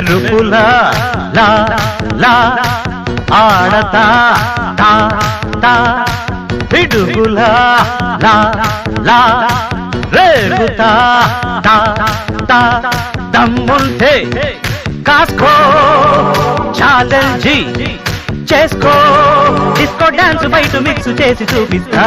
మెరుపులా లా లా ఆడతా తా తా పిడుగులా లా లా రేగుతా తా తా దమ్ముంటే కాస్కో ఛాలెంజీ చేసుకో డిస్కో డాన్స్ బయట మిక్స్ చేసి చూపిస్తా